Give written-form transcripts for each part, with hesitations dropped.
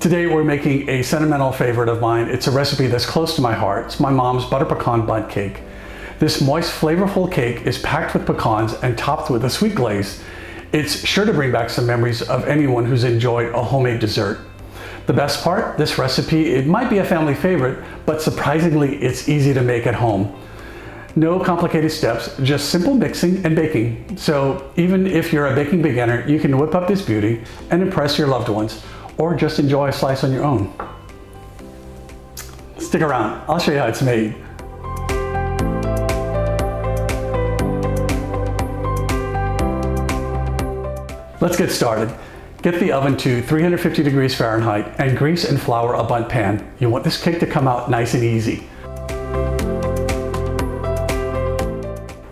Today we're making a sentimental favorite of mine. It's a recipe that's close to my heart. It's my mom's butter pecan bundt cake. This moist, flavorful cake is packed with pecans and topped with a sweet glaze. It's sure to bring back some memories of anyone who's enjoyed a homemade dessert. The best part, this recipe, it might be a family favorite, but surprisingly, it's easy to make at home. No complicated steps, just simple mixing and baking. So even if you're a baking beginner, you can whip up this beauty and impress your loved ones, or just enjoy a slice on your own. Stick around, I'll show you how it's made. Let's get started. Get the oven to 350 degrees Fahrenheit and grease and flour a bundt pan. You want this cake to come out nice and easy.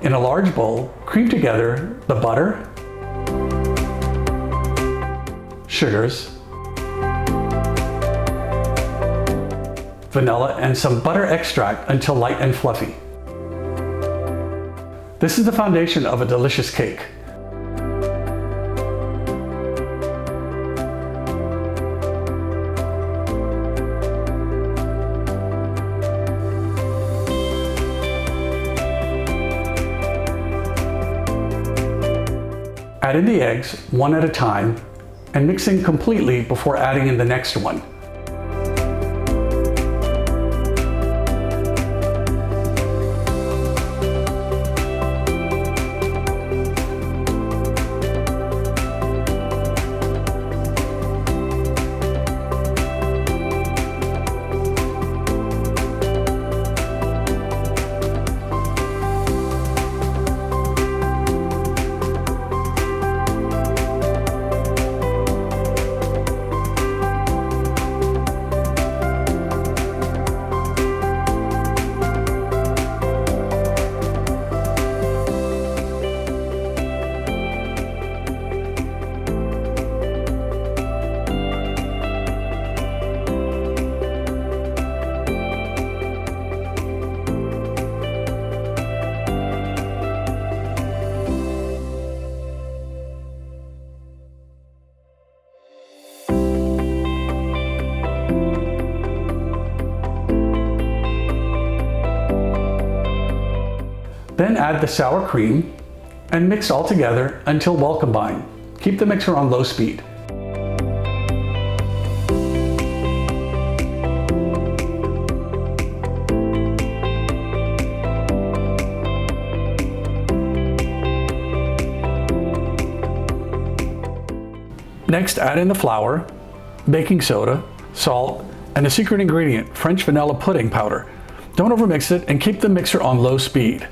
In a large bowl, cream together the butter, sugars, vanilla, and some butter extract until light and fluffy. This is the foundation of a delicious cake. Add in the eggs one at a time and mixing completely before adding in the next one. Then add the sour cream and mix all together until well combined. Keep the mixer on low speed. Next, add in the flour, baking soda, salt, and the secret ingredient, French vanilla pudding powder. Don't overmix it and keep the mixer on low speed.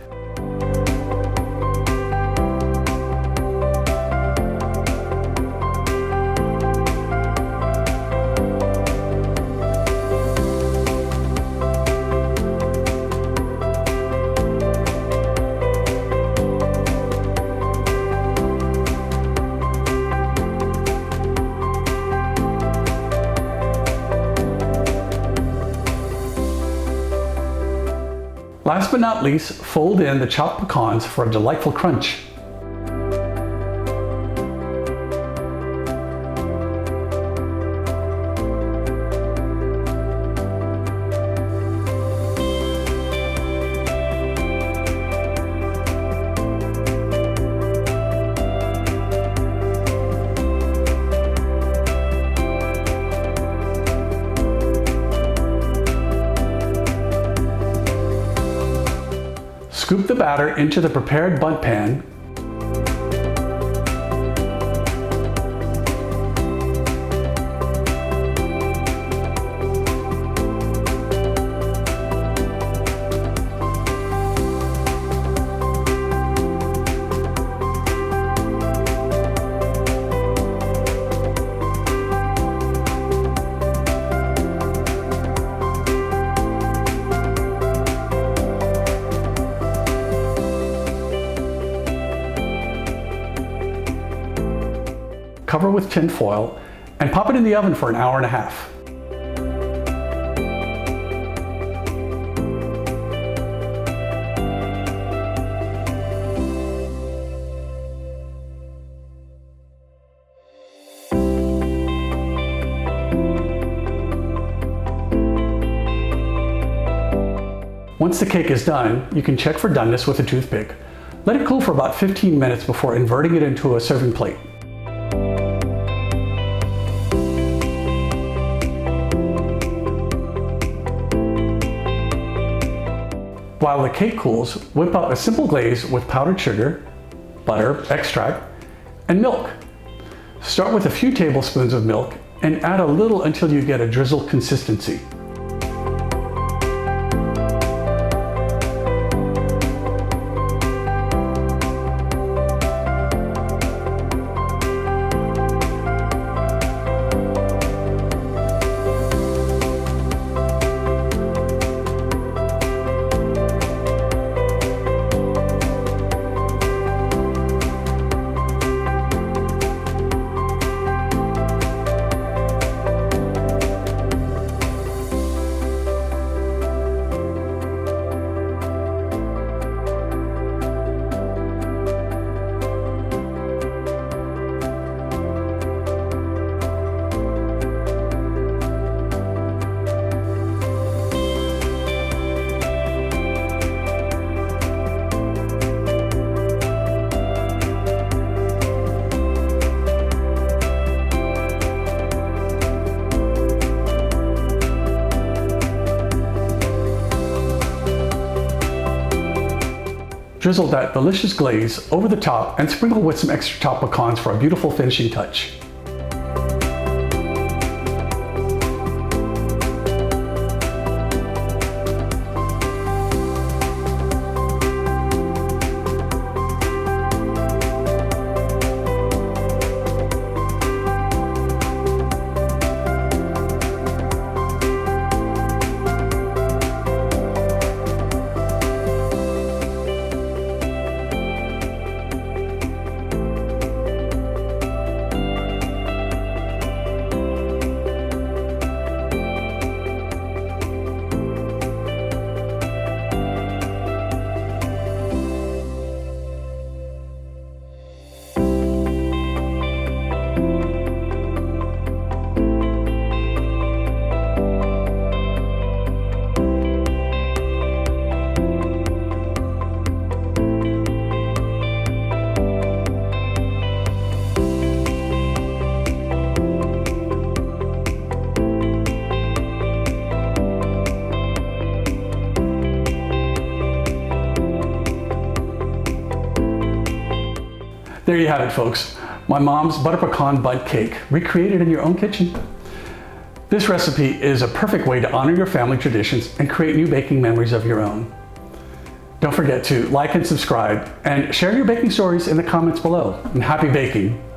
Last but not least, fold in the chopped pecans for a delightful crunch. Scoop the batter into the prepared bundt pan. Cover with tin foil, and pop it in the oven for an hour and a half. Once the cake is done, you can check for doneness with a toothpick. Let it cool for about 15 minutes before inverting it into a serving plate. While the cake cools, whip up a simple glaze with powdered sugar, butter, extract, and milk. Start with a few tablespoons of milk and add a little until you get a drizzled consistency. Drizzle that delicious glaze over the top and sprinkle with some extra chopped pecans for a beautiful finishing touch. There you have it, folks. My mom's butter pecan bundt cake, recreated in your own kitchen. This recipe is a perfect way to honor your family traditions and create new baking memories of your own. Don't forget to like and subscribe and share your baking stories in the comments below. And happy baking!